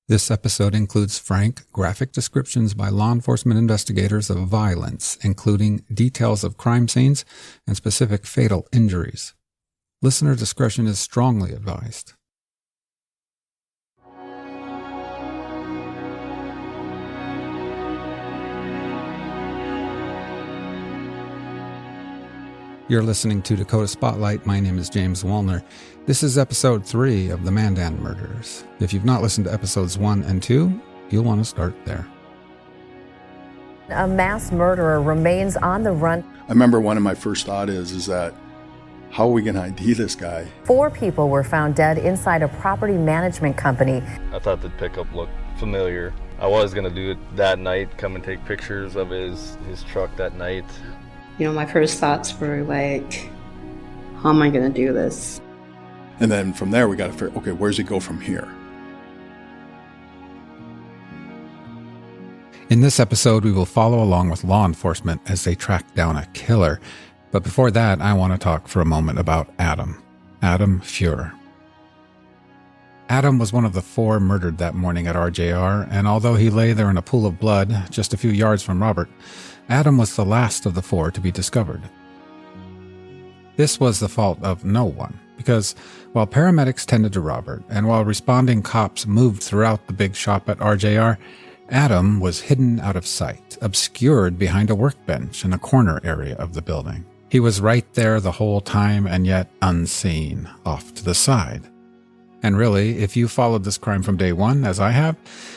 This episode includes frank, graphic descriptions by law enforcement investigators of violence, including details of crime scenes and specific fatal injuries. Listener discretion is strongly advised. You're listening to Dakota Spotlight. My name is James Wallner. This is episode 3 of the Mandan murders. If you've not listened to episodes 1 and 2, you'll want to start there. A mass murderer remains on the run. I remember one of my first thoughts is that, how are we going to ID this guy? 4 people were found dead inside a property management company. I thought the pickup looked familiar. I was going to do it that night, come and take pictures of his truck that night. You know, my first thoughts were like, how am I going to do this? And then from there, we got to figure, okay, where's he go from here? In this episode, we will follow along with law enforcement as they track down a killer. But before that, I want to talk for a moment about Adam Fuehrer. Adam was one of the 4 murdered that morning at RJR, and although he lay there in a pool of blood just a few yards from Robert, Adam was the last of the 4 to be discovered. This was the fault of no one, because while paramedics tended to Robert, and while responding cops moved throughout the big shop at RJR, Adam was hidden out of sight, obscured behind a workbench in a corner area of the building. He was right there the whole time and yet unseen, off to the side. And really, if you followed this crime from day one, as I have,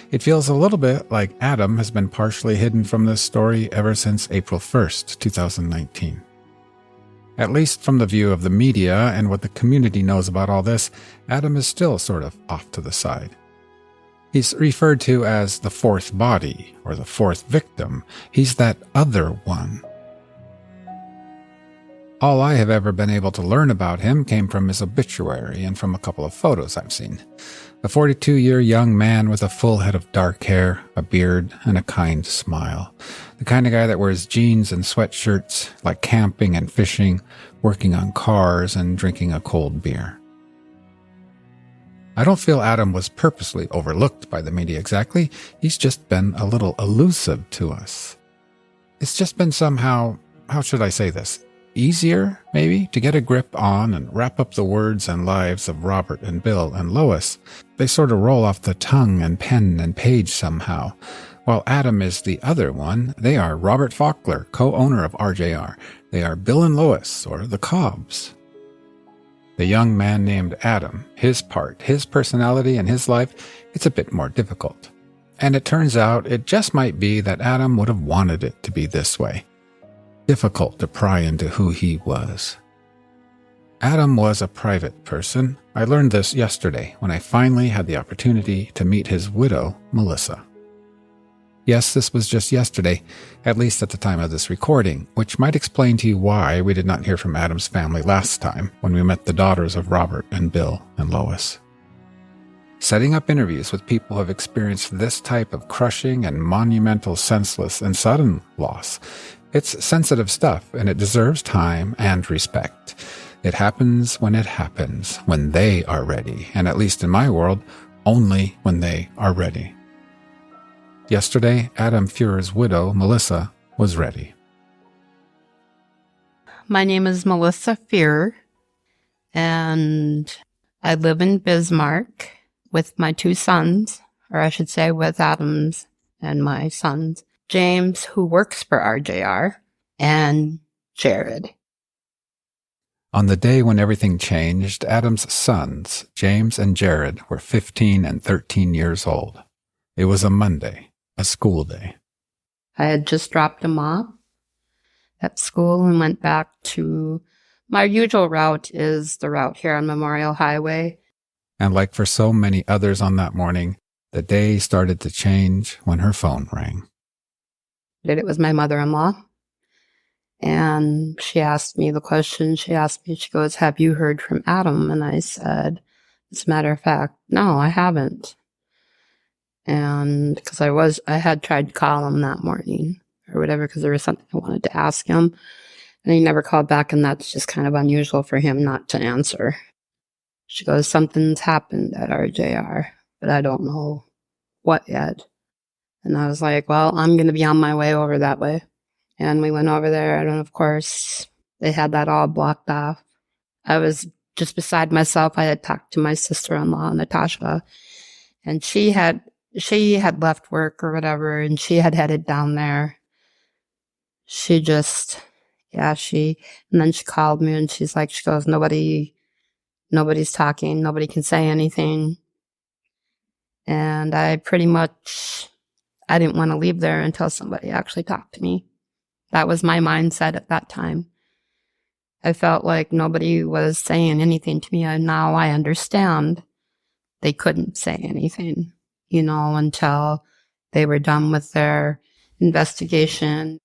it feels a little bit like Adam has been partially hidden from this story ever since April 1st, 2019. At least from the view of the media and what the community knows about all this, Adam is still sort of off to the side. He's referred to as the 4th body, or the 4th victim. He's that other one. All I have ever been able to learn about him came from his obituary and from a couple of photos I've seen. A 42-year young man with a full head of dark hair, a beard, and a kind smile. The kind of guy that wears jeans and sweatshirts, like camping and fishing, working on cars, and drinking a cold beer. I don't feel Adam was purposely overlooked by the media exactly. He's just been a little elusive to us. It's just been somehow, how should I say this? Easier, maybe, to get a grip on and wrap up the words and lives of Robert and Bill and Lois. They sort of roll off the tongue and pen and page somehow. While Adam is the other one, they are Robert Faulkner, co-owner of RJR. They are Bill and Lois, or the Cobbs. The young man named Adam, his part, his personality, and his life, it's a bit more difficult. And it turns out it just might be that Adam would have wanted it to be this way. Difficult to pry into who he was. Adam was a private person. I learned this yesterday when I finally had the opportunity to meet his widow, Melissa. Yes, this was just yesterday, at least at the time of this recording, which might explain to you why we did not hear from Adam's family last time when we met the daughters of Robert and Bill and Lois. Setting up interviews with people who have experienced this type of crushing and monumental, senseless, and sudden loss, it's sensitive stuff, and it deserves time and respect. It happens, when they are ready, and at least in my world, only when they are ready. Yesterday, Adam Fuehrer's widow, Melissa, was ready. My name is Melissa Fuehrer, and I live in Bismarck with my 2 sons, or I should say with Adam's and my sons, James, who works for RJR, and Jared. On the day when everything changed, Adam's sons, James and Jared, were 15 and 13 years old. It was a Monday, a school day. I had just dropped them off at school and went back to my usual route is the route here on Memorial Highway. And like for so many others on that morning, the day started to change when her phone rang. It was my mother-in-law, and she asked me the question. She goes, have you heard from Adam? And I said, as a matter of fact, no, I haven't. And because I had tried to call him that morning or whatever, because there was something I wanted to ask him, and he never called back, and that's just kind of unusual for him not to answer. She goes, something's happened at RJR, but I don't know what yet? And I was like, well, I'm going to be on my way over that way. And we went over there, and of course, they had that all blocked off. I was just beside myself. I had talked to my sister-in-law, Natasha, and she had left work or whatever, and she had headed down there. And then she called me, and she goes, nobody's talking, nobody can say anything. And I didn't want to leave there until somebody actually talked to me. That was my mindset at that time. I felt like nobody was saying anything to me, and now I understand they couldn't say anything, until they were done with their investigation.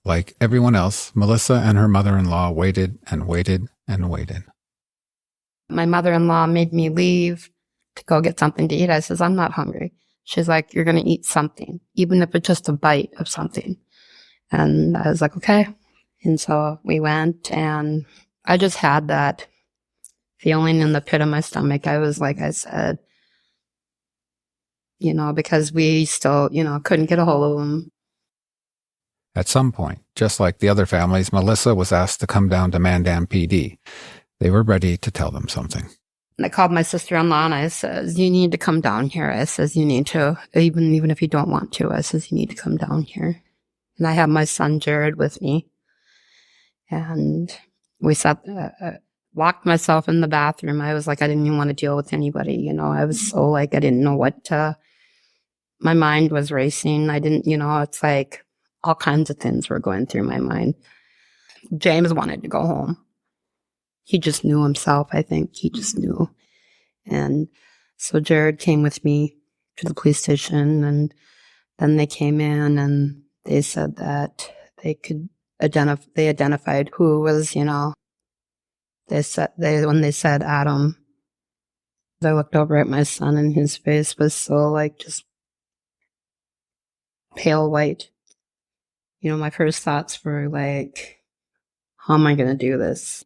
Like everyone else, Melissa and her mother-in-law waited and waited and waited. My mother-in-law made me leave to go get something to eat. I says, I'm not hungry. She's like, you're going to eat something, even if it's just a bite of something. And I was like, okay. And so we went, and I just had that feeling in the pit of my stomach. I was, like I said, because we still, couldn't get a hold of them. At some point, just like the other families, Melissa was asked to come down to Mandan PD. They were ready to tell them something. And I called my sister-in-law, and I says, you need to come down here. I says, you need to, even if you don't want to, I says, you need to come down here. And I have my son, Jared, with me. And we locked myself in the bathroom. I was like, I didn't even want to deal with anybody. I was so I didn't know my mind was racing. I didn't, it's like all kinds of things were going through my mind. James wanted to go home. He just knew himself, I think. He just knew. And so Jared came with me to the police station, and then they came in, and they said that they identified who was, when they said Adam, I looked over at my son, and his face was so just pale white. My first thoughts were how am I going to do this?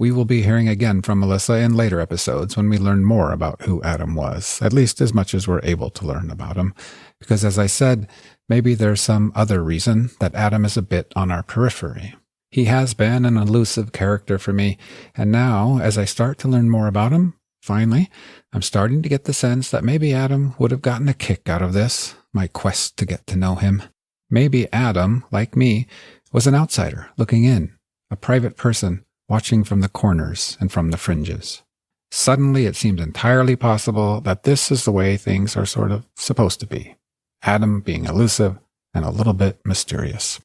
We will be hearing again from Melissa in later episodes when we learn more about who Adam was, at least as much as we're able to learn about him. Because as I said, maybe there's some other reason that Adam is a bit on our periphery. He has been an elusive character for me, and now, as I start to learn more about him, finally, I'm starting to get the sense that maybe Adam would have gotten a kick out of this, my quest to get to know him. Maybe Adam, like me, was an outsider looking in, a private person watching from the corners and from the fringes. Suddenly, it seems entirely possible that this is the way things are sort of supposed to be. Adam being elusive and a little bit mysterious.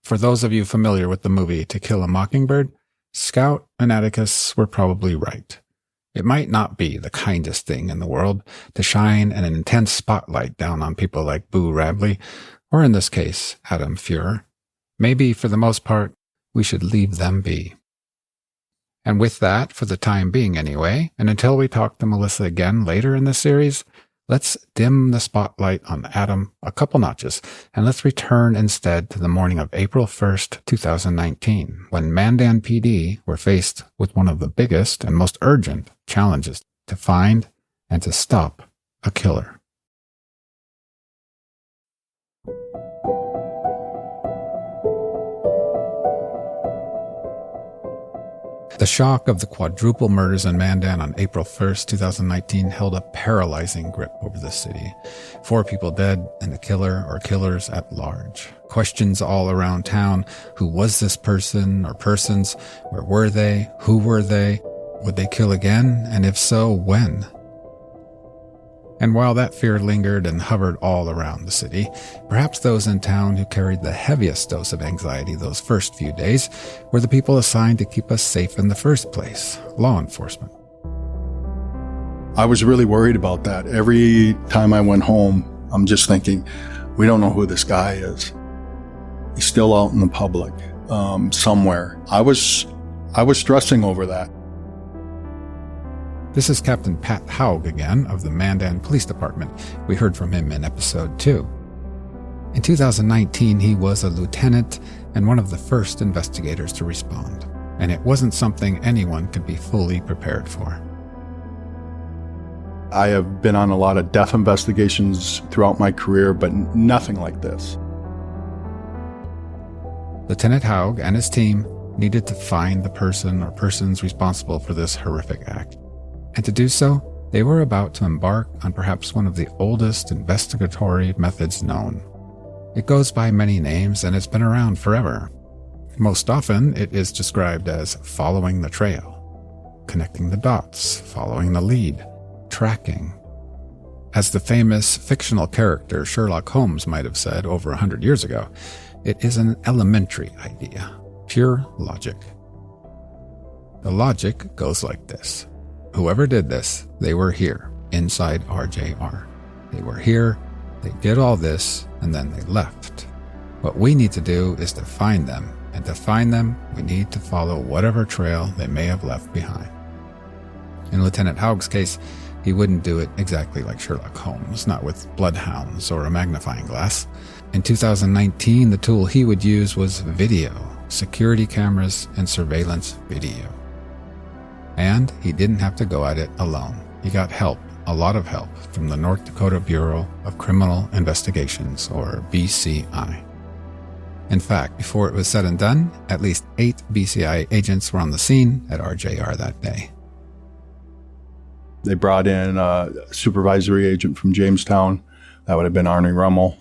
For those of you familiar with the movie To Kill a Mockingbird, Scout and Atticus were probably right. It might not be the kindest thing in the world to shine an intense spotlight down on people like Boo Radley, or in this case, Adam Fuehrer. Maybe, for the most part, we should leave them be. And with that, for the time being anyway, and until we talk to Melissa again later in the series, let's dim the spotlight on Adam a couple notches, and let's return instead to the morning of April 1st, 2019, when Mandan PD were faced with one of the biggest and most urgent challenges to find and to stop a killer. The shock of the quadruple murders in Mandan on April 1st, 2019 held a paralyzing grip over the city. 4 people dead and a killer or killers at large. Questions all around town. Who was this person or persons? Where were they? Who were they? Would they kill again? And if so, when? And while that fear lingered and hovered all around the city, perhaps those in town who carried the heaviest dose of anxiety those first few days were the people assigned to keep us safe in the first place, law enforcement. I was really worried about that. Every time I went home, I'm just thinking, we don't know who this guy is. He's still out in the public, somewhere. I was stressing over that. This is Captain Pat Haug again of the Mandan Police Department. We heard from him in episode 2. In 2019, he was a lieutenant and one of the first investigators to respond, and it wasn't something anyone could be fully prepared for. I have been on a lot of death investigations throughout my career, but nothing like this. Lieutenant Haug and his team needed to find the person or persons responsible for this horrific act. And to do so, they were about to embark on perhaps one of the oldest investigatory methods known. It goes by many names and it's been around forever. Most often, it is described as following the trail, connecting the dots, following the lead, tracking. As the famous fictional character Sherlock Holmes might have said over 100 years ago, it is an elementary idea, pure logic. The logic goes like this. Whoever did this, they were here, inside RJR. They were here, they did all this, and then they left. What we need to do is to find them, and to find them, we need to follow whatever trail they may have left behind. In Lieutenant Haug's case, he wouldn't do it exactly like Sherlock Holmes, not with bloodhounds or a magnifying glass. In 2019, the tool he would use was video, security cameras, and surveillance video. And he didn't have to go at it alone. He got help, a lot of help, from the North Dakota Bureau of Criminal Investigations, or BCI. In fact, before it was said and done, at least 8 BCI agents were on the scene at RJR that day. They brought in a supervisory agent from Jamestown. That would have been Arnie Rummel.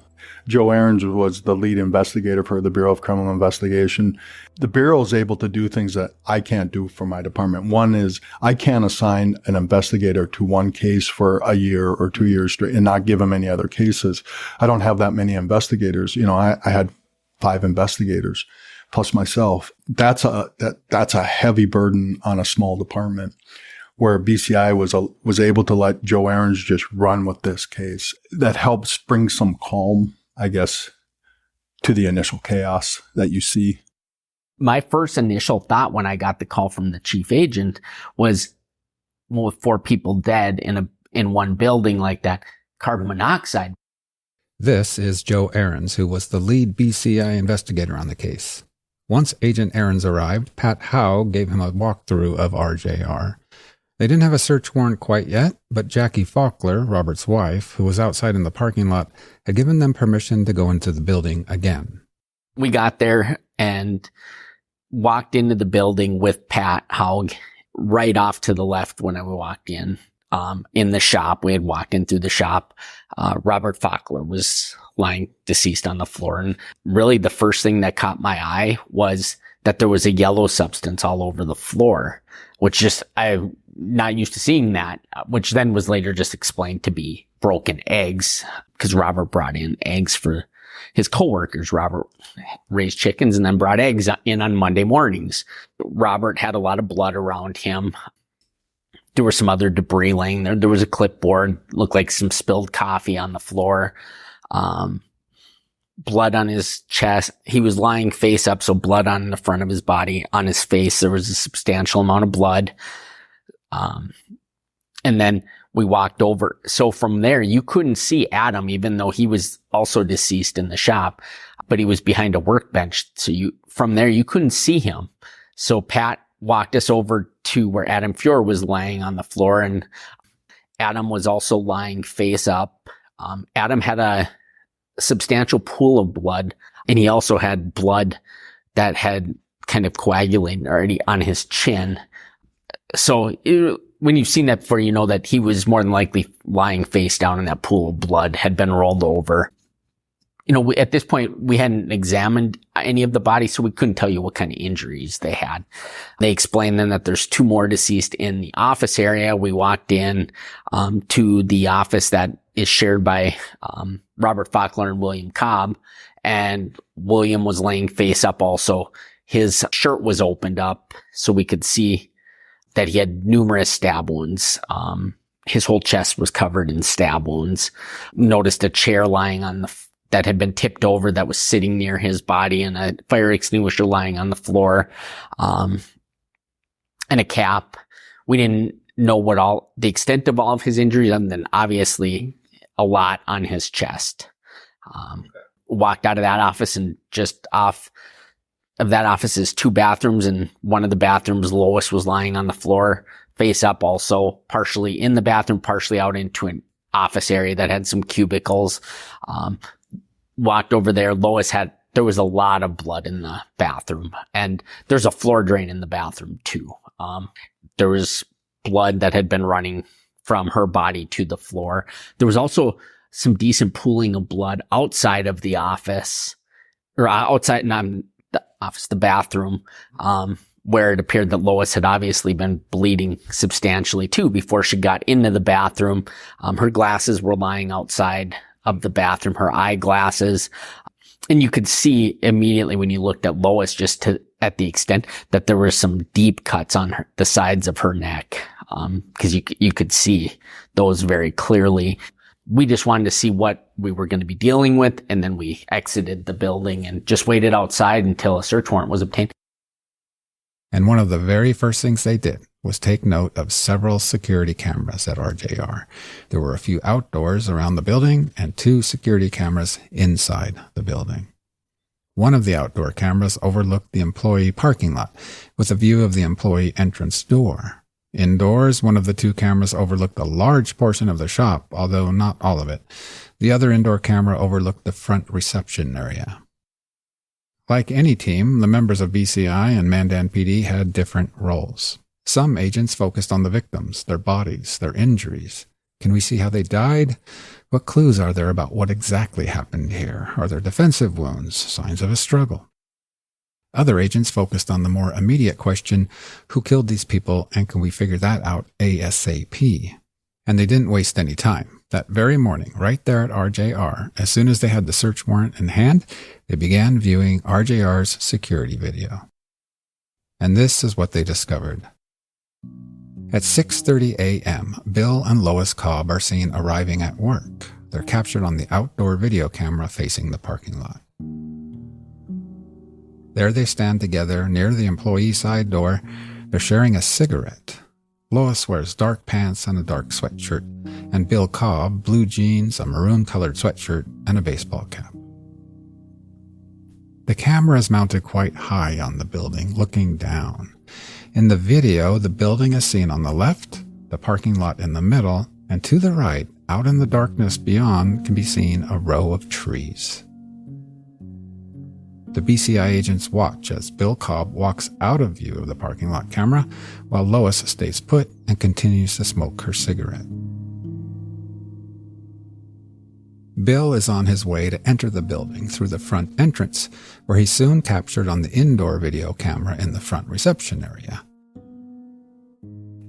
Joe Ahrens was the lead investigator for the Bureau of Criminal Investigation. The Bureau is able to do things that I can't do for my department. One is I can't assign an investigator to one case for a year or 2 years straight and not give them any other cases. I don't have that many investigators. I had 5 investigators plus myself. That's a heavy burden on a small department, where BCI was able to let Joe Ahrens just run with this case. That helps bring some calm, I guess, to the initial chaos that you see. My first initial thought when I got the call from the chief agent was, well, with 4 people dead in one building like that, carbon monoxide. This is Joe Ahrens, who was the lead BCI investigator on the case. Once Agent Ahrens arrived, Pat Haug gave him a walkthrough of RJR. They didn't have a search warrant quite yet, but Jackie Faulkner, Robert's wife, who was outside in the parking lot, had given them permission to go into the building again. We got there and walked into the building with Pat Haug right off to the left when I walked in. In the shop, we had walked in through the shop. Robert Faulkner was lying deceased on the floor. And really the first thing that caught my eye was that there was a yellow substance all over the floor, which I'm not used to seeing that, which then was later just explained to be broken eggs, because Robert brought in eggs for his coworkers. Robert raised chickens and then brought eggs in on Monday mornings. Robert had a lot of blood around him. There was some other debris laying there. There was a clipboard, looked like some spilled coffee on the floor. Blood on his chest. He was lying face up, so blood on the front of his body. On his face, there was a substantial amount of blood. And then we walked over. So from there, you couldn't see Adam, even though he was also deceased in the shop, but he was behind a workbench. So from there, you couldn't see him. So Pat walked us over to where Adam Fuehrer was laying on the floor, and Adam was also lying face up. Adam had a substantial pool of blood, and he also had blood that had kind of coagulated already on his chin. So when you've seen that before, you know that he was more than likely lying face down, and that pool of blood had been rolled over. At this point, we hadn't examined any of the bodies, so we couldn't tell you what kind of injuries they had. They explained then that there's 2 more deceased in the office area. We walked in to the office that is shared by Robert Faulkner and William Cobb, and William was laying face up also. His shirt was opened up so we could see that he had numerous stab wounds. His whole chest was covered in stab wounds. Noticed a chair lying that had been tipped over that was sitting near his body, and a fire extinguisher lying on the floor, and a cap. We didn't know the extent of all of his injuries, other than obviously a lot on his chest. Walked out of that office, and just off of that office is 2 bathrooms, and one of the bathrooms, Lois was lying on the floor. face up also, partially in the bathroom, partially out into an office area that had some cubicles. Walked over there. There was a lot of blood in the bathroom, and there's a floor drain in the bathroom too. There was blood that had been running from her body to the floor. There was also some decent pooling of blood outside of the office, or outside, not the office, the bathroom, where it appeared that Lois had obviously been bleeding substantially too before she got into the bathroom. Her glasses were lying outside of the bathroom, her eyeglasses. And you could see immediately when you looked at Lois, at the extent that there were some deep cuts on the sides of her neck. Cause you could see those very clearly. We just wanted to see what we were going to be dealing with. And then we exited the building and just waited outside until a search warrant was obtained. And one of the very first things they did was take note of several security cameras at RJR. There were a few outdoors around the building and 2 security cameras inside the building. One of the outdoor cameras overlooked the employee parking lot with a view of the employee entrance door. Indoors, one of the 2 cameras overlooked a large portion of the shop, although not all of it. The other indoor camera overlooked the front reception area. Like any team, the members of BCI and Mandan PD had different roles. Some agents focused on the victims, their bodies, their injuries. Can we see how they died? What clues are there about what exactly happened here? Are there defensive wounds, signs of a struggle? Other agents focused on the more immediate question, who killed these people, and can we figure that out ASAP? And they didn't waste any time. That very morning, right there at RJR, as soon as they had the search warrant in hand, they began viewing RJR's security video. And this is what they discovered. At 6:30 a.m., Bill and Lois Cobb are seen arriving at work. They're captured on the outdoor video camera facing the parking lot. There they stand together near the employee side door. They're sharing a cigarette. Lois wears dark pants and a dark sweatshirt, and Bill Cobb, blue jeans, a maroon-colored sweatshirt, and a baseball cap. The camera is mounted quite high on the building, looking down. In the video, the building is seen on the left, the parking lot in the middle, and to the right, out in the darkness beyond, can be seen a row of trees. The BCI agents watch as Bill Cobb walks out of view of the parking lot camera, while Lois stays put and continues to smoke her cigarette. Bill is on his way to enter the building through the front entrance, where he's soon captured on the indoor video camera in the front reception area.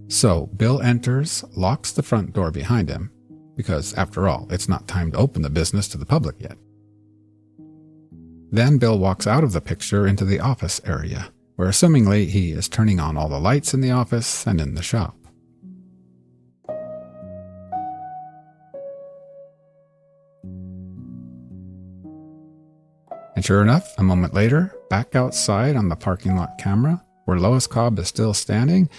So Bill enters, locks the front door behind him, because after all, it's not time to open the business to the public yet. Then Bill walks out of the picture into the office area, where assumingly he is turning on all the lights in the office and in the shop. And sure enough, a moment later, back outside on the parking lot camera, where Lois Cobb is still standing,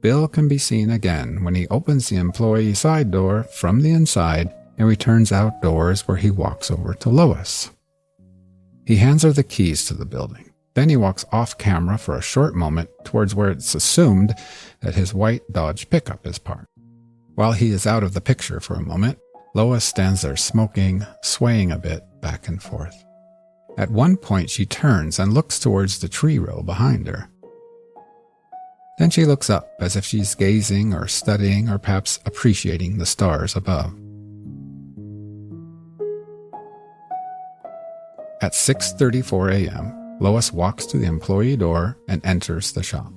Bill can be seen again when he opens the employee side door from the inside and returns outdoors, where he walks over to Lois. He hands her the keys to the building. Then he walks off camera for a short moment towards where it's assumed that his white Dodge pickup is parked. While he is out of the picture for a moment, Lois stands there smoking, swaying a bit back and forth. At one point she turns and looks towards the tree row behind her. Then she looks up as if she's gazing or studying or perhaps appreciating the stars above. At 6:34 a.m., Lois walks to the employee door and enters the shop.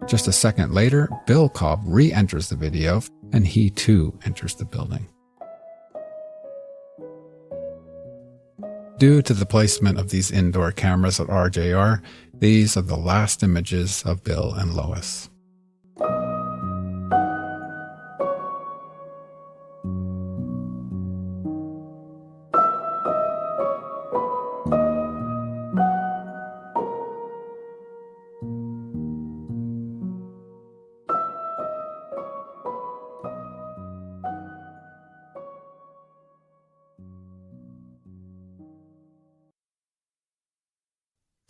Just a second later, Bill Cobb re-enters the video, and he too enters the building. Due to the placement of these indoor cameras at RJR, these are the last images of Bill and Lois.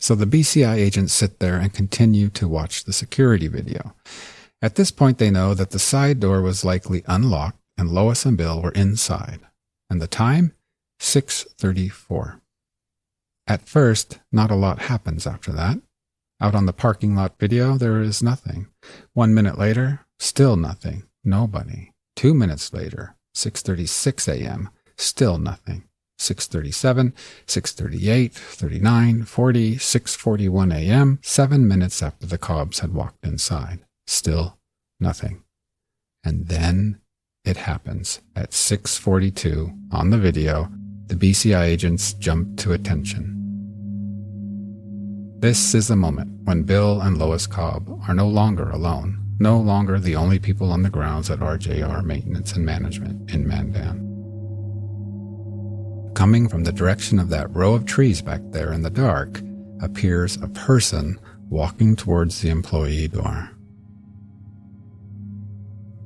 So the BCI agents sit there and continue to watch the security video. At this point, they know that the side door was likely unlocked and Lois and Bill were inside. And the time? 6:34. At first, not a lot happens after that. Out on the parking lot video, there is nothing. 1 minute later, still nothing. Nobody. 2 minutes later, 6:36 a.m., still nothing. 6:37, 6:38, 39, 40, 6:41 a.m., 7 minutes after the Cobbs had walked inside. Still nothing. And then it happens. At 6:42 on the video, the BCI agents jump to attention. This is the moment when Bill and Lois Cobb are no longer alone, no longer the only people on the grounds at RJR Maintenance and Management in Mandan. Coming from the direction of that row of trees back there in the dark appears a person walking towards the employee door.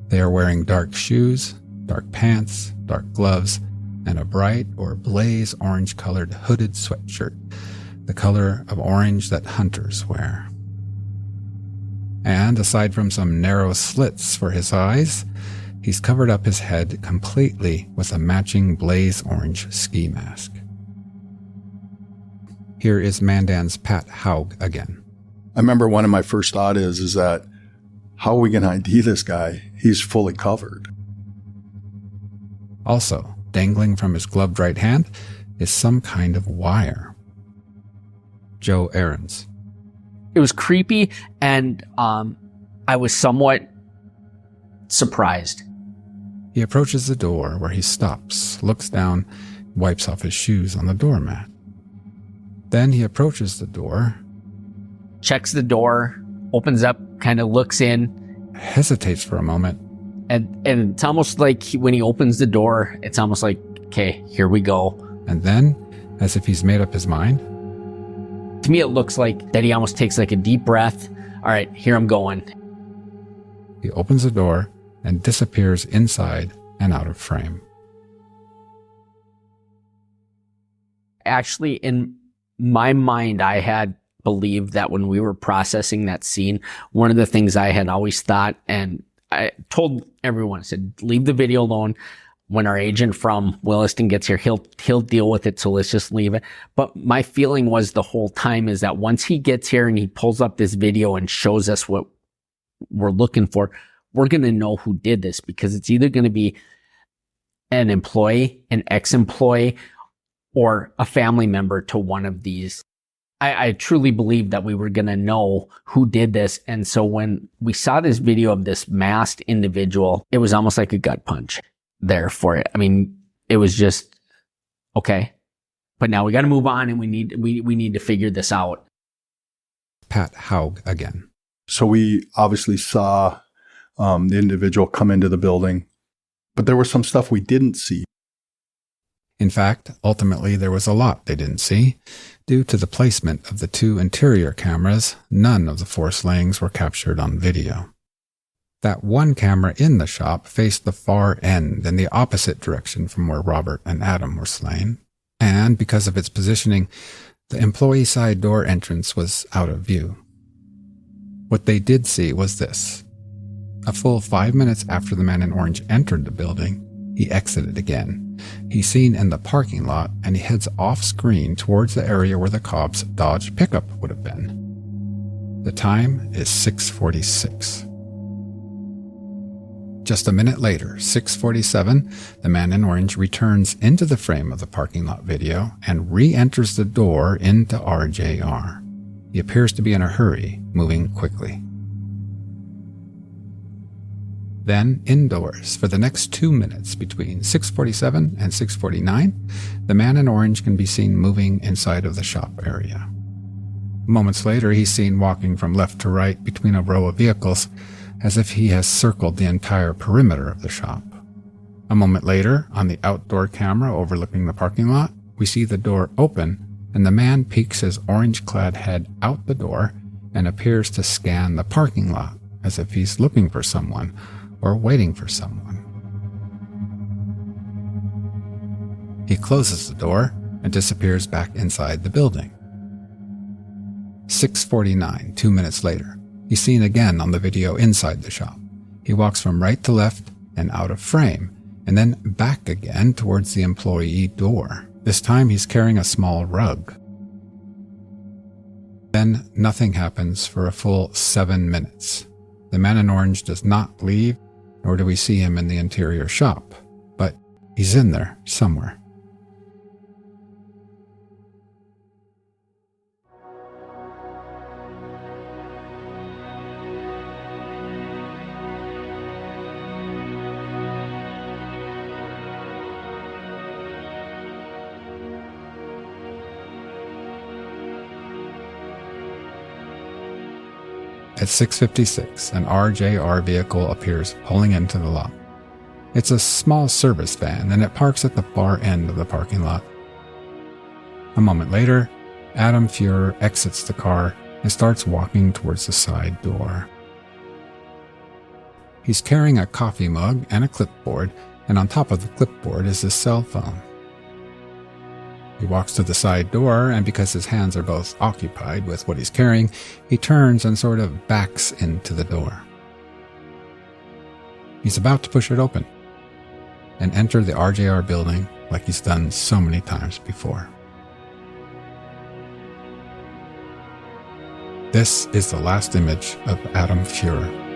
They are wearing dark shoes, dark pants, dark gloves, and a bright or blaze orange-colored hooded sweatshirt, the color of orange that hunters wear. And aside from some narrow slits for his eyes, he's covered up his head completely with a matching blaze orange ski mask. Here is Mandan's Pat Haug again. I remember one of my first thoughts is that, how are we going to ID this guy? He's fully covered. Also, dangling from his gloved right hand is some kind of wire. Joe Ahrens. It was creepy, and I was somewhat surprised. He approaches the door where he stops, looks down, wipes off his shoes on the doormat. Then he approaches the door, Checks the door, opens up, kind of looks in, hesitates for a moment, and it's almost like when he opens the door, it's almost like, okay, here we go. and then, as if he's made up his mind, To me, it looks like that he almost takes like a deep breath. All right, here I'm going. he opens the door and disappears inside and out of frame. Actually, in my mind, I had believed that when we were processing that scene, one of the things I had always thought, and I told everyone, I said, leave the video alone. When our agent from Williston gets here, he'll deal with it. So let's just leave it. But my feeling was the whole time is that once he gets here and he pulls up this video and shows us what we're looking for, we're going to know who did this, because it's either going to be an employee, an ex-employee, or a family member to one of these. I truly believed that we were going to know who did this. And so when we saw this video of this masked individual, it was almost like a gut punch there for it. I mean, it was just, okay, but now we got to move on, and we need to figure this out. Pat Haug again. So we obviously saw the individual come into the building, but there was some stuff we didn't see. In fact, ultimately there was a lot they didn't see. Due to the placement of the two interior cameras, none of the four slayings were captured on video. That one camera in the shop faced the far end in the opposite direction from where Robert and Adam were slain, and because of its positioning, the employee side door entrance was out of view. What they did see was this. A full 5 minutes after the man in orange entered the building, he exited again. He's seen in the parking lot, and he heads off-screen towards the area where the Cobb's Dodge pickup would have been. The time is 6:46. Just a minute later, 6:47, the man in orange returns into the frame of the parking lot video and re-enters the door into RJR. He appears to be in a hurry, moving quickly. Then, indoors, for the next 2 minutes between 6:47 and 6:49, the man in orange can be seen moving inside of the shop area. Moments later, he's seen walking from left to right between a row of vehicles, as if he has circled the entire perimeter of the shop. A moment later, on the outdoor camera overlooking the parking lot, we see the door open, and the man peeks his orange-clad head out the door and appears to scan the parking lot, as if he's looking for someone or waiting for someone. He closes the door and disappears back inside the building. 6:49, 2 minutes later. He's seen again on the video inside the shop. He walks from right to left and out of frame, and then back again towards the employee door. This time he's carrying a small rug. Then nothing happens for a full 7 minutes. The man in orange does not leave, nor do we see him in the interior shop, but he's in there somewhere. At 6:56, an RJR vehicle appears pulling into the lot. It's a small service van, and it parks at the far end of the parking lot. A moment later, Adam Fuehrer exits the car and starts walking towards the side door. He's carrying a coffee mug and a clipboard, and on top of the clipboard is his cell phone. He walks to the side door, and because his hands are both occupied with what he's carrying, he turns and sort of backs into the door. He's about to push it open and enter the RJR building like he's done so many times before. This is the last image of Adam Fuehrer.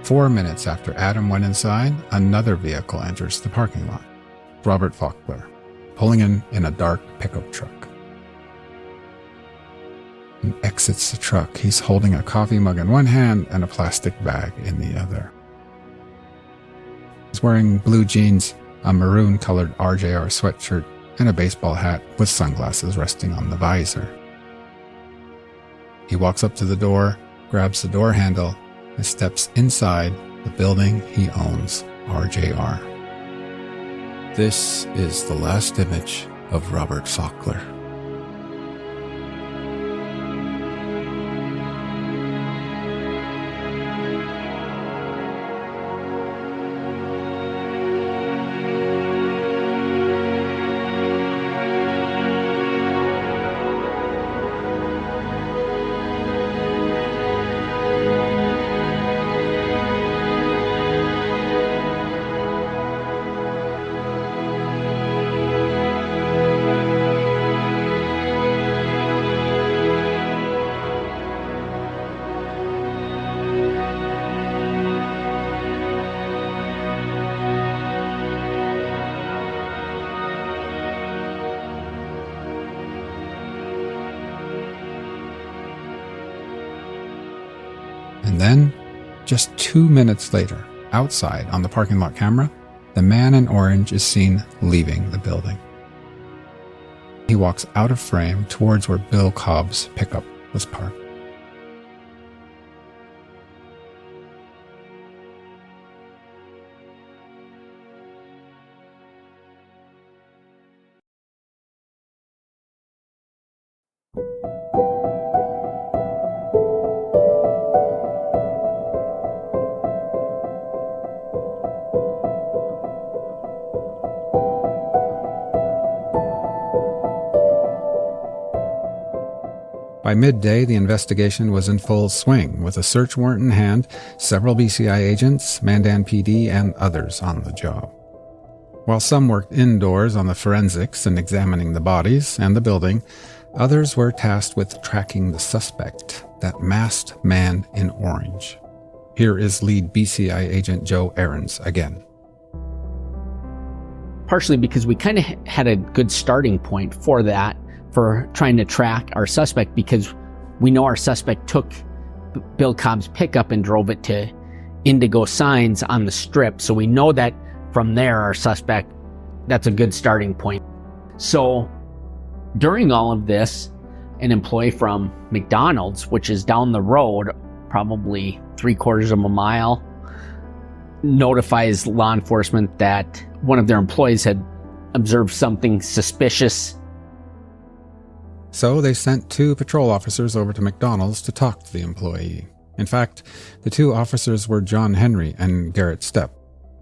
Four minutes after Adam went inside, another vehicle enters the parking lot. Robert Fuehrer, pulling in a dark pickup truck. He exits the truck. He's holding a coffee mug in one hand and a plastic bag in the other. He's wearing blue jeans, a maroon-colored RJR sweatshirt, and a baseball hat with sunglasses resting on the visor. He walks up to the door, grabs the door handle, and steps inside the building he owns, RJR. This is the last image of Robert Fuehrer. And then, just 2 minutes later, outside on the parking lot camera, the man in orange is seen leaving the building. He walks out of frame towards where Bill Cobb's pickup was parked. By midday, the investigation was in full swing, with a search warrant in hand, several BCI agents, Mandan PD, and others on the job. While some worked indoors on the forensics and examining the bodies and the building, others were tasked with tracking the suspect, that masked man in orange. Here is lead BCI agent Joe Ahrens again. partially because we kind of had a good starting point for that, for trying to track our suspect, because we know our suspect took Bill Cobb's pickup and drove it to Indigo Signs on the Strip. So we know that from there, our suspect, that's a good starting point. So during all of this, an employee from McDonald's, which is down the road, probably 3/4 of a mile, notifies law enforcement that one of their employees had observed something suspicious. So they sent 2 patrol officers over to McDonald's to talk to the employee. In fact, the 2 officers were John Henry and Garrett Stepp.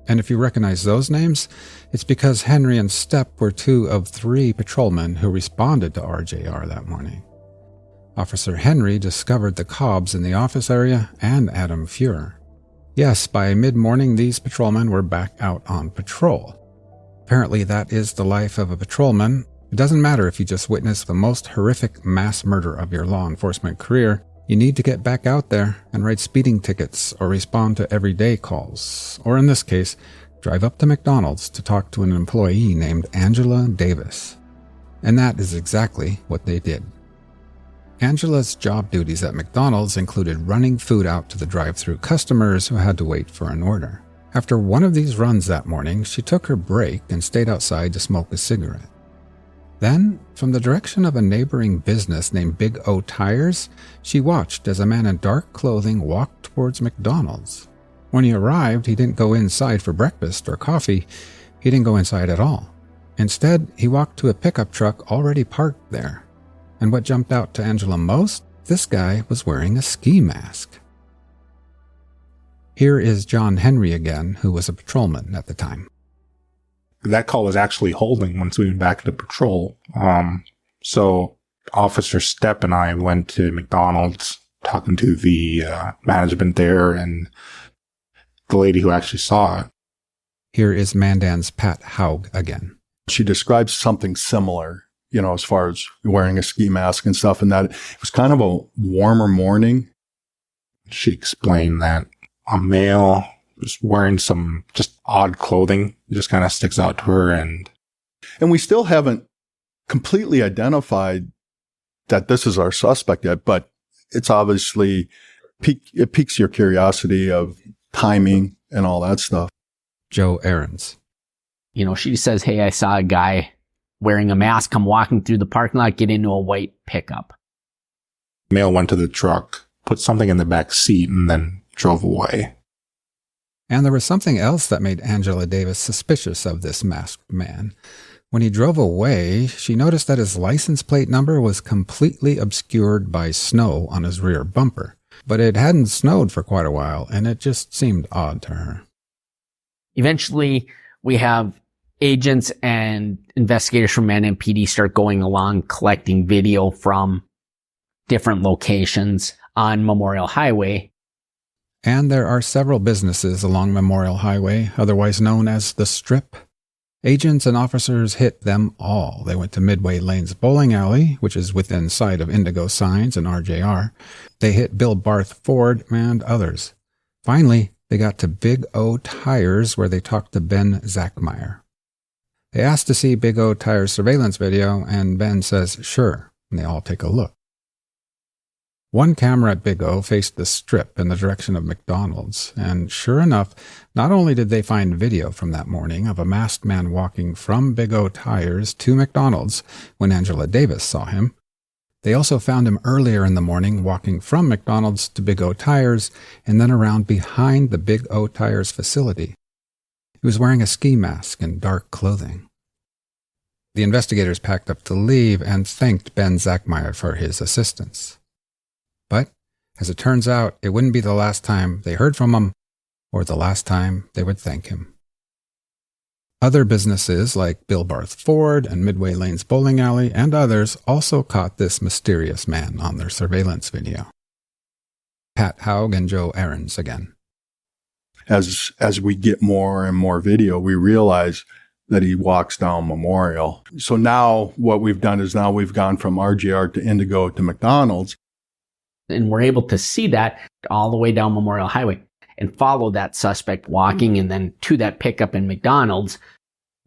And if you recognize those names, it's because Henry and Stepp were 2 of 3 patrolmen who responded to RJR that morning. Officer Henry discovered the Cobbs in the office area and Adam Fuehrer. Yes, by mid-morning, these patrolmen were back out on patrol. Apparently, that is the life of a patrolman. It doesn't matter if you just witnessed the most horrific mass murder of your law enforcement career. You need to get back out there and write speeding tickets or respond to everyday calls. Or in this case, drive up to McDonald's to talk to an employee named Angela Davis. And that is exactly what they did. Angela's job duties at McDonald's included running food out to the drive-thru customers who had to wait for an order. After one of these runs that morning, she took her break and stayed outside to smoke a cigarette. Then, from the direction of a neighboring business named Big O Tires, she watched as a man in dark clothing walked towards McDonald's. When he arrived, he didn't go inside for breakfast or coffee. He didn't go inside at all. Instead, he walked to a pickup truck already parked there. And what jumped out to Angela most? This guy was wearing a ski mask. Here is John Henry again, who was a patrolman at the time. That call was actually holding once we went back to patrol. So Officer Stepp and I went to McDonald's talking to the management there and the lady who actually saw it. Here is Mandan's Pat Haug again. She describes something similar, as far as wearing a ski mask and stuff, and that it was kind of a warmer morning. She explained that a male was wearing some just odd clothing. It just kind of sticks out to her. And we still haven't completely identified that this is our suspect yet, but it's obviously, it piques your curiosity of timing and all that stuff. Joe Ahrens. She says, hey, I saw a guy wearing a mask come walking through the parking lot, get into a white pickup. Male went to the truck, put something in the back seat, and then drove away. And there was something else that made Angela Davis suspicious of this masked man. When he drove away, she noticed that his license plate number was completely obscured by snow on his rear bumper. But it hadn't snowed for quite a while, and it just seemed odd to her. Eventually, we have agents and investigators from Mandan PD start going along collecting video from different locations on Memorial Highway. And there are several businesses along Memorial Highway, otherwise known as the Strip. Agents and officers hit them all. They went to Midway Lane's bowling alley, which is within sight of Indigo Signs and RJR. They hit Bill Barth Ford and others. Finally, they got to Big O Tires, where they talked to Ben Zachmeyer. They asked to see Big O Tires' surveillance video, and Ben says, sure, and they all take a look. One camera at Big O faced the Strip in the direction of McDonald's, and sure enough, not only did they find video from that morning of a masked man walking from Big O Tires to McDonald's when Angela Davis saw him, they also found him earlier in the morning walking from McDonald's to Big O Tires and then around behind the Big O Tires facility. He was wearing a ski mask and dark clothing. The investigators packed up to leave and thanked Ben Zachmeyer for his assistance. But, as it turns out, it wouldn't be the last time they heard from him or the last time they would thank him. Other businesses like Bill Barth Ford and Midway Lane's bowling alley and others also caught this mysterious man on their surveillance video. Pat Haug and Joe Ahrens again. As we get more and more video, we realize that he walks down Memorial. So now what we've done is now we've gone from RJR to Indigo to McDonald's. And we're able to see that all the way down Memorial Highway and follow that suspect walking and then to that pickup in McDonald's.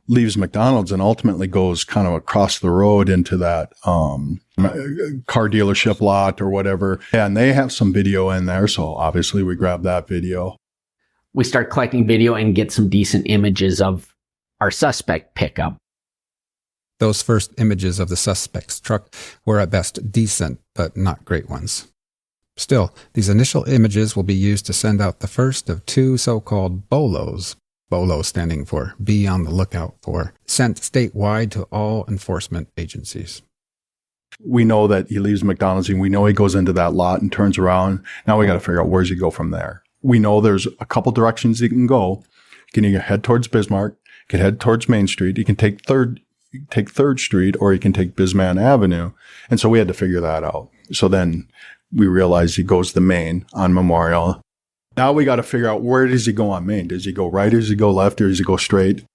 leaves McDonald's and ultimately goes kind of across the road into that car dealership lot or whatever. And they have some video in there, so obviously we grab that video. We start collecting video and get some decent images of our suspect pickup. Those first images of the suspect's truck were at best decent, but not great ones. Still, these initial images will be used to send out the first of 2 so-called BOLOs. BOLO standing for Be on the Lookout For, sent statewide to all enforcement agencies. We know that he leaves McDonald's and we know he goes into that lot and turns around. Now we got to figure out where's he go from there. We know there's a couple directions he can go. He can either head towards Bismarck, he can head towards Main Street, he can take Third Street, or he can take Bisman Avenue. And so we had to figure that out. So then we realized he goes to Main on Memorial. Now we got to figure out, where does he go on Main? Does he go right, or does he go left, or does he go straight?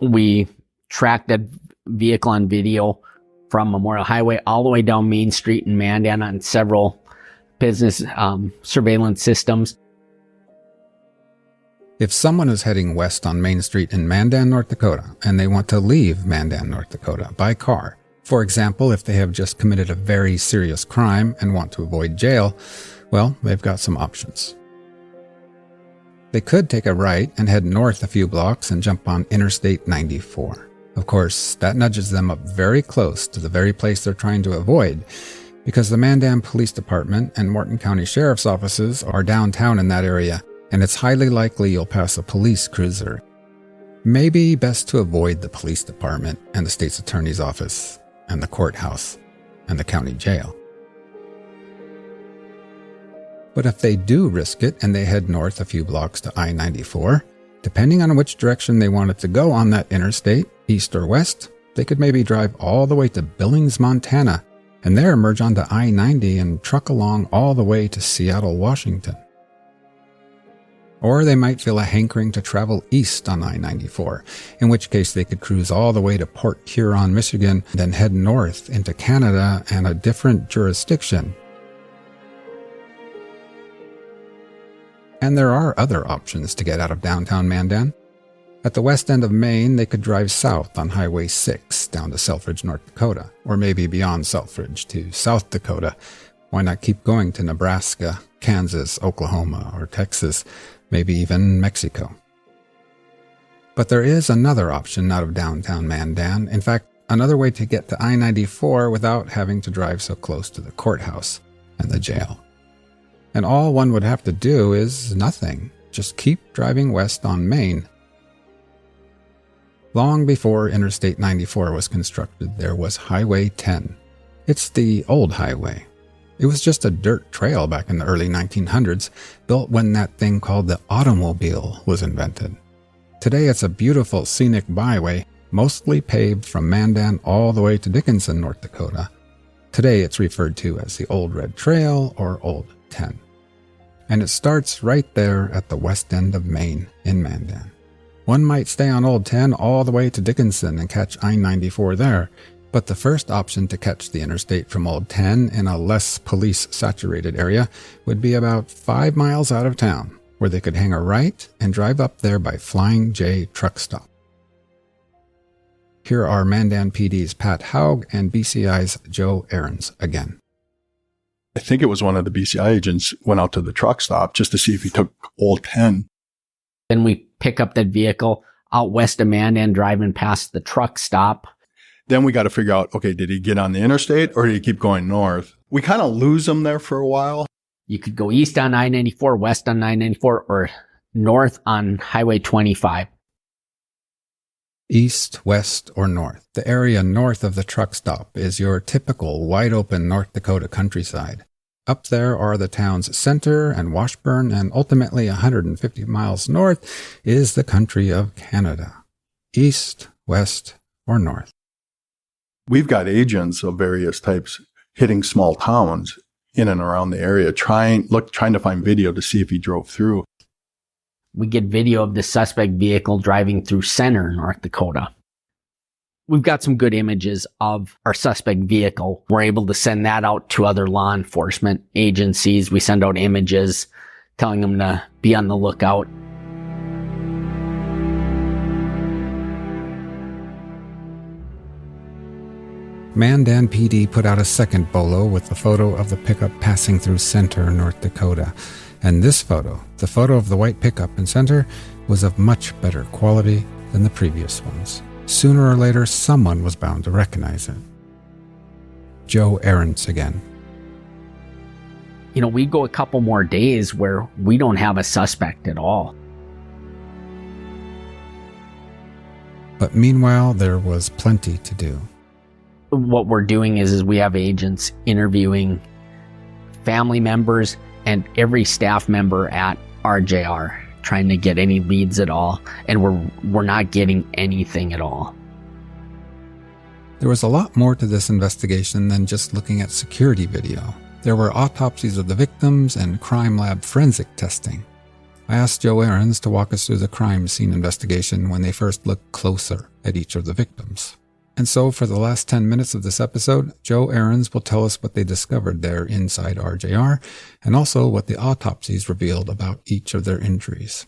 We tracked that vehicle on video from Memorial Highway all the way down Main Street in Mandan on several business surveillance systems. If someone is heading west on Main Street in Mandan, North Dakota, and they want to leave Mandan, North Dakota by car, for example, if they have just committed a very serious crime and want to avoid jail, well, they've got some options. They could take a right and head north a few blocks and jump on Interstate 94. Of course, that nudges them up very close to the very place they're trying to avoid, because the Mandan Police Department and Morton County Sheriff's offices are downtown in that area, and it's highly likely you'll pass a police cruiser. Maybe best to avoid the police department and the state's attorney's office and the courthouse and the county jail. But if they do risk it and they head north a few blocks to I-94, depending on which direction they wanted to go on that interstate, east or west, they could maybe drive all the way to Billings, Montana, and there merge onto I-90 and truck along all the way to Seattle, Washington. Or they might feel a hankering to travel east on I-94, in which case they could cruise all the way to Port Huron, Michigan, then head north into Canada and a different jurisdiction. And there are other options to get out of downtown Mandan. At the west end of Maine, they could drive south on Highway 6 down to Selfridge, North Dakota, or maybe beyond Selfridge to South Dakota. Why not keep going to Nebraska, Kansas, Oklahoma, or Texas, maybe even Mexico? But there is another option out of downtown Mandan. In fact, another way to get to I-94 without having to drive so close to the courthouse and the jail. And all one would have to do is nothing. Just keep driving west on Main. Long before Interstate 94 was constructed, there was Highway 10. It's the old highway. It was just a dirt trail back in the early 1900s, built when that thing called the automobile was invented. Today it's a beautiful scenic byway, mostly paved from Mandan all the way to Dickinson, North Dakota. Today it's referred to as the Old Red Trail or Old 10. And it starts right there at the west end of Maine in Mandan. One might stay on Old 10 all the way to Dickinson and catch I-94 there, but the first option to catch the interstate from Old 10 in a less police-saturated area would be about 5 miles out of town, where they could hang a right and drive up there by Flying J truck stop. Here are Mandan PD's Pat Haug and BCI's Joe Ahrens again. I think it was one of the BCI agents went out to the truck stop just to see if he took Old 10. Then we pick up that vehicle out west of Mandan, driving past the truck stop. Then we got to figure out, okay, did he get on the interstate or did he keep going north? We kind of lose him there for a while. You could go east on I-94, west on I-94, or north on Highway 25. East, west, or north. The area north of the truck stop is your typical wide-open North Dakota countryside. Up there are the town's center and Washburn, and ultimately 150 miles north is the country of Canada. East, west, or north. We've got agents of various types hitting small towns in and around the area, trying to find video to see if he drove through. We get video of the suspect vehicle driving through Center, North Dakota. We've got some good images of our suspect vehicle. We're able to send that out to other law enforcement agencies. We send out images telling them to be on the lookout. Mandan PD put out a second bolo with the photo of the pickup passing through Center, North Dakota. And this photo, the photo of the white pickup in Center, was of much better quality than the previous ones. Sooner or later, someone was bound to recognize it. Joe Ahrens again. We go a couple more days where we don't have a suspect at all. But meanwhile, there was plenty to do. What we're doing is we have agents interviewing family members and every staff member at RJR, trying to get any leads at all, and we're not getting anything at all. There was a lot more to this investigation than just looking at security video. There were autopsies of the victims and crime lab forensic testing. I asked Joe Ahrens to walk us through the crime scene investigation when they first looked closer at each of the victims. And so for the last 10 minutes of this episode, Joe Ahrens will tell us what they discovered there inside RJR, and also what the autopsies revealed about each of their injuries.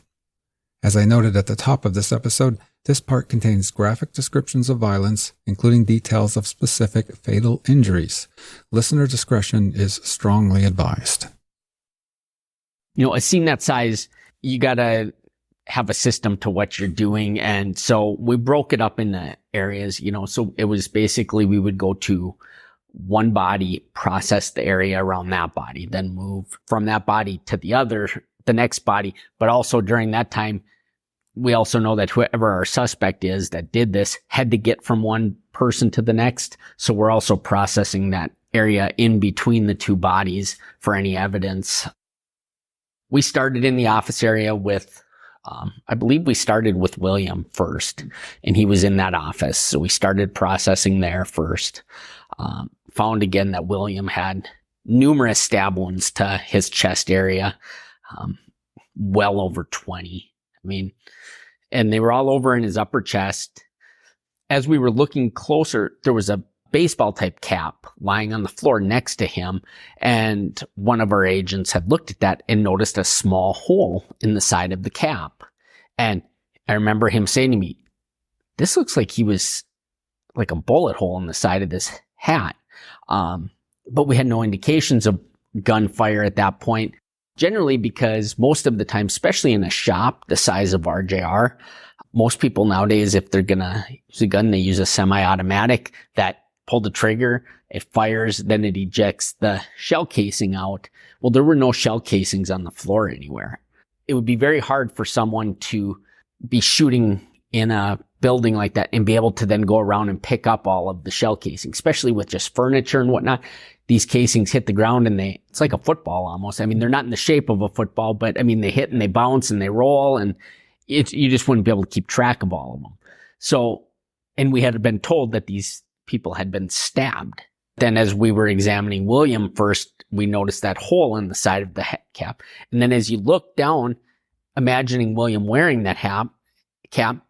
As I noted at the top of this episode, this part contains graphic descriptions of violence, including details of specific fatal injuries. Listener discretion is strongly advised. A scene that size, you gotta have a system to what you're doing. And so we broke it up into areas, so it was basically we would go to one body, process the area around that body, then move from that body to the next body. But also during that time, we also know that whoever our suspect is that did this had to get from one person to the next. So we're also processing that area in between the two bodies for any evidence. We started in the office area with, I believe we started with William first, and he was in that office. So we started processing there first. Found again that William had numerous stab wounds to his chest area, well over 20. And they were all over in his upper chest. As we were looking closer, there was a baseball type cap lying on the floor next to him. And one of our agents had looked at that and noticed a small hole in the side of the cap. And I remember him saying to me, this looks like he was like a bullet hole in the side of this hat. But we had no indications of gunfire at that point. Generally, because most of the time, especially in a shop the size of RJR, most people nowadays, if they're going to use a gun, they use a semi-automatic that pull the trigger, it fires, then it ejects the shell casing out. Well, there were no shell casings on the floor anywhere. It would be very hard for someone to be shooting in a building like that and be able to then go around and pick up all of the shell casings, especially with just furniture and whatnot. These casings hit the ground and it's like a football almost. They're not in the shape of a football, but they hit and they bounce and they roll, and you just wouldn't be able to keep track of all of them. So, and we had been told that these people had been stabbed. Then as we were examining William first, we noticed that hole in the side of the head cap. And then as you look down, imagining William wearing that cap,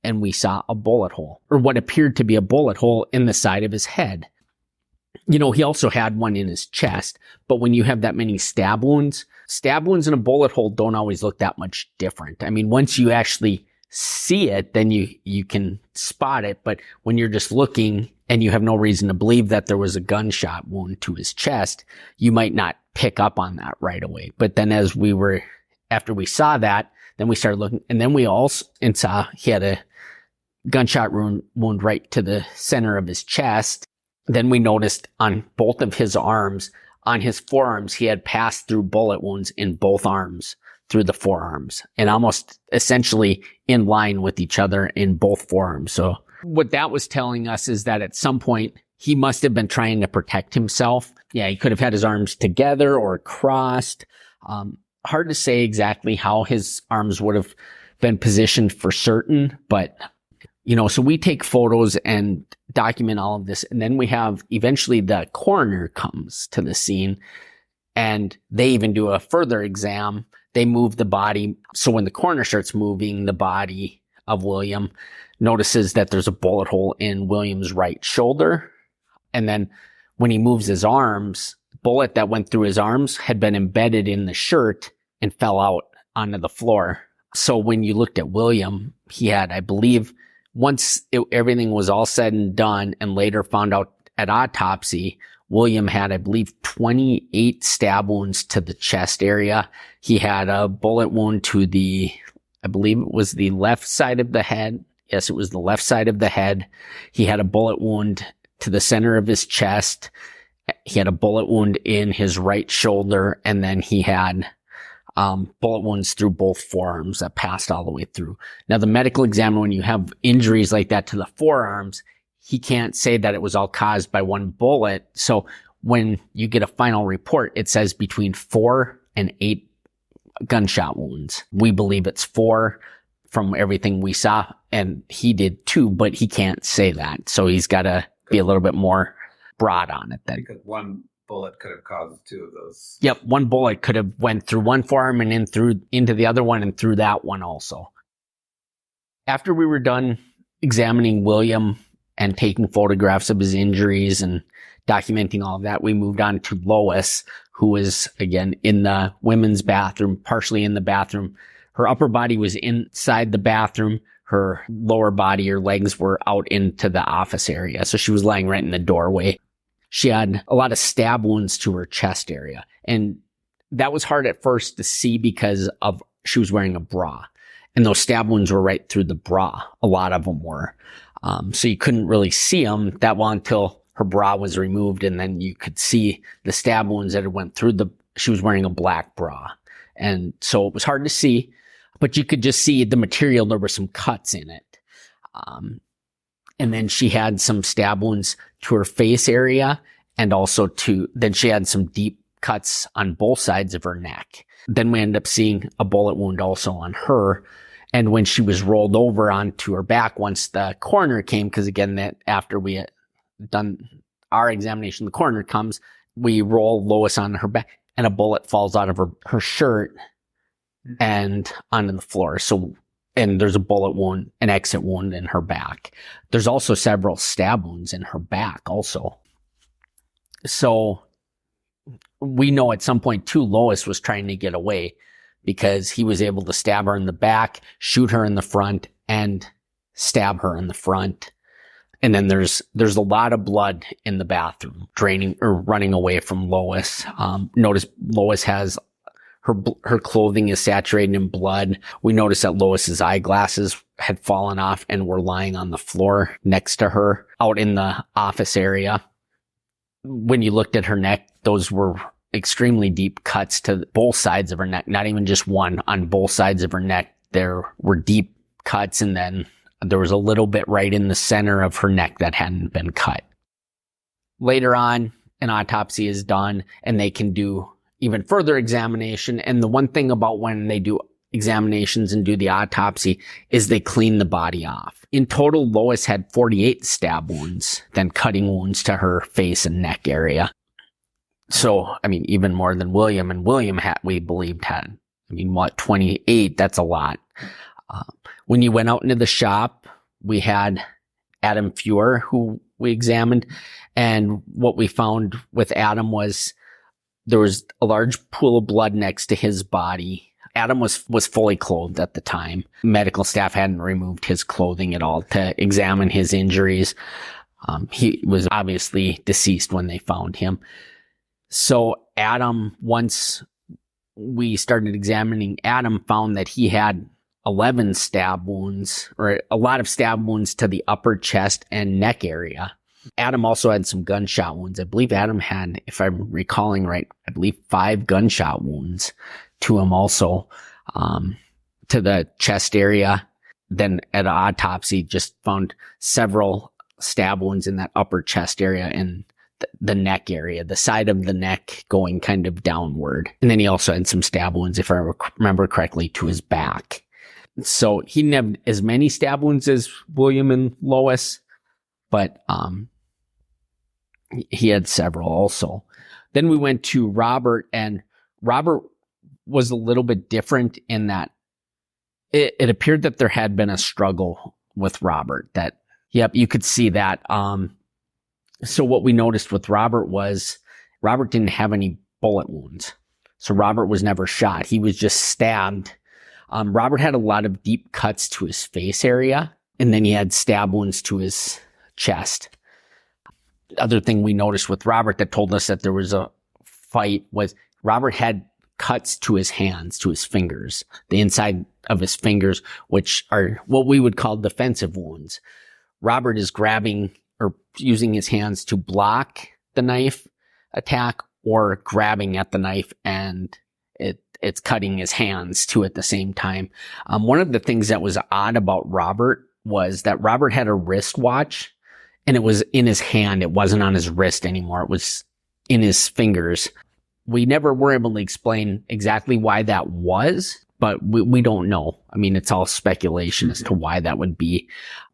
and we saw a bullet hole, or what appeared to be a bullet hole in the side of his head. He also had one in his chest, but when you have that many stab wounds and a bullet hole don't always look that much different. Once you actually see it, then you can spot it. But when you're just looking and you have no reason to believe that there was a gunshot wound to his chest, you might not pick up on that right away. But then after we saw that, then we started looking, and then we also saw he had a gunshot wound right to the center of his chest. Then we noticed on both of his arms, on his forearms, he had passed through bullet wounds in both arms, through the forearms, and almost essentially in line with each other in both forearms. So what that was telling us is that at some point, he must have been trying to protect himself. Yeah, he could have had his arms together or crossed. Hard to say exactly how his arms would have been positioned for certain, but so we take photos and document all of this. And then we have eventually the coroner comes to the scene, and they even do a further exam. They move the body. So when the coroner starts moving the body of William, notices that there's a bullet hole in William's right shoulder. And then when he moves his arms, bullet that went through his arms had been embedded in the shirt and fell out onto the floor. So when you looked at William, he had, I believe, once everything was all said and done, and later found out at autopsy, William had, I believe, 28 stab wounds to the chest area. He had a bullet wound to I believe it was the left side of the head. Yes, it was the left side of the head. He had a bullet wound to the center of his chest. He had a bullet wound in his right shoulder, and then he had bullet wounds through both forearms that passed all the way through. Now, the medical examiner, when you have injuries like that to the forearms, he can't say that it was all caused by one bullet. So when you get a final report, it says between 4 and 8 gunshot wounds. We believe it's 4 from everything we saw, and he did 2, but he can't say that. So he's got to be a little bit more broad on it then. Because one bullet could have caused 2 of those. Yep, one bullet could have went through one forearm and into the other one and through that one also. After we were done examining William and taking photographs of his injuries and documenting all of that, we moved on to Lois, who was, again, in the women's bathroom, partially in the bathroom. Her upper body was inside the bathroom. Her lower body, her legs were out into the office area. So she was lying right in the doorway. She had a lot of stab wounds to her chest area. And that was hard at first to see because she was wearing a bra. And those stab wounds were right through the bra. A lot of them were. So you couldn't really see them that well until her bra was removed, and then you could see the stab wounds that had went through she was wearing a black bra. And so it was hard to see, but you could just see the material. There were some cuts in it. And then she had some stab wounds to her face area, and also then she had some deep cuts on both sides of her neck. Then we ended up seeing a bullet wound also on her. And when she was rolled over onto her back, once the coroner came, because again, that after we had done our examination, the coroner comes, we roll Lois on her back, and a bullet falls out of her shirt and onto the floor. And there's a bullet wound, an exit wound in her back. There's also several stab wounds in her back also. So we know at some point too, Lois was trying to get away, because he was able to stab her in the back, shoot her in the front, and stab her in the front. And then there's a lot of blood in the bathroom draining or running away from Lois. Notice Lois has her clothing is saturated in blood. We noticed that Lois's eyeglasses had fallen off and were lying on the floor next to her out in the office area. When you looked at her neck, those were extremely deep cuts to both sides of her neck, not even just one, on both sides of her neck. There were deep cuts, and then there was a little bit right in the center of her neck that hadn't been cut. Later on, an autopsy is done, and they can do even further examination. And the one thing about when they do examinations and do the autopsy is they clean the body off. In total, Lois had 48 stab wounds, then cutting wounds to her face and neck area. So, I mean, even more than William. And William we believed had, 28? That's a lot. When you went out into the shop, we had Adam Fuehrer, who we examined. And what we found with Adam was there was a large pool of blood next to his body. Adam was fully clothed at the time. Medical staff hadn't removed his clothing at all to examine his injuries. He was obviously deceased when they found him. So Adam, once we started examining Adam, found that he had 11 stab wounds, or a lot of stab wounds to the upper chest and neck area. Adam also had some gunshot wounds. I believe Adam had, if I'm recalling right, 5 gunshot wounds to him also, to the chest area. Then at autopsy, just found several stab wounds in that upper chest area and the neck area, the side of the neck going kind of downward. And then he also had some stab wounds, if I remember correctly, to his back. So he didn't have as many stab wounds as William and Lois, but he had several also. Then we went to Robert, and Robert was a little bit different in that it appeared that there had been a struggle with Robert. That, yep, you could see that. So what we noticed with Robert was Robert didn't have any bullet wounds. So Robert was never shot. He was just stabbed. Robert had a lot of deep cuts to his face area, and then he had stab wounds to his chest. Other thing we noticed with Robert that told us that there was a fight was Robert had cuts to his hands, to his fingers, the inside of his fingers, which are what we would call defensive wounds. Robert is grabbing or using his hands to block the knife attack or grabbing at the knife, and it's cutting his hands too at the same time. One of the things that was odd about Robert was that Robert had a wristwatch, and it was in his hand. It wasn't on his wrist anymore. It was in his fingers. We never were able to explain exactly why that was, but we don't know. I mean, it's all speculation as to why that would be.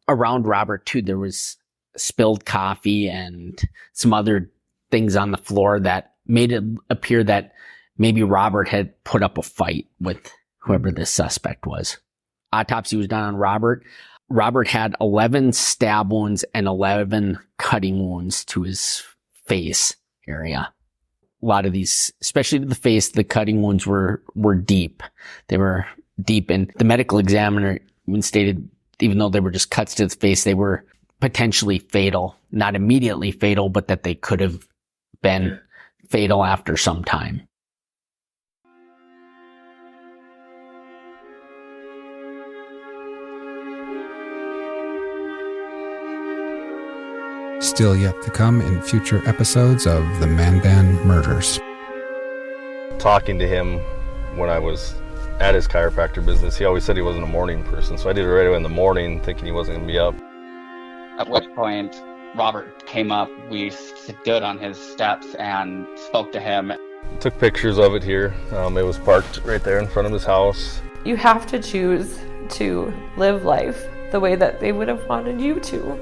Around Robert too, there was spilled coffee and some other things on the floor that made it appear that maybe Robert had put up a fight with whoever this suspect was. Autopsy was done on Robert. Robert had 11 stab wounds and 11 cutting wounds to his face area. A lot of these, especially to the face, the cutting wounds were deep. They were deep, and the medical examiner even stated, even though they were just cuts to the face, they were potentially fatal. Not immediately fatal, but that they could have been fatal after some time. Still yet to come in future episodes of the Mandan Murders. Talking to him when I was at his chiropractor business, he always said he wasn't a morning person, so I did it right away in the morning thinking he wasn't going to be up. At which point, Robert came up, we stood on his steps and spoke to him. Took pictures of it here. It was parked right there in front of his house. You have to choose to live life the way that they would have wanted you to.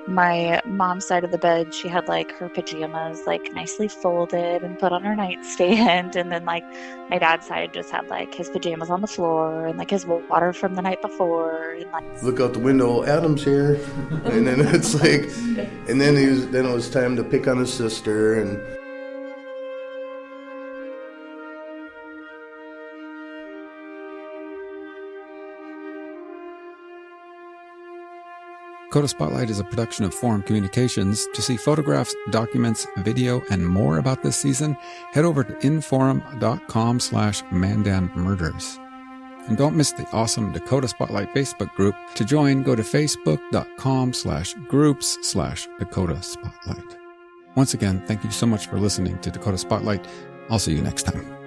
My mom's side of the bed, she had like her pajamas like nicely folded and put on her nightstand, and then like my dad's side just had like his pajamas on the floor and like his water from the night before, and like look out the window, Adam's here. And then it's like, and then it was time to pick on his sister. And Dakota Spotlight is a production of Forum Communications. To see photographs, documents, video, and more about this season, head over to inforum.com/Mandan Murders. And don't miss the awesome Dakota Spotlight Facebook group. To join, go to facebook.com/groups/Dakota Spotlight. Once again, thank you so much for listening to Dakota Spotlight. I'll see you next time.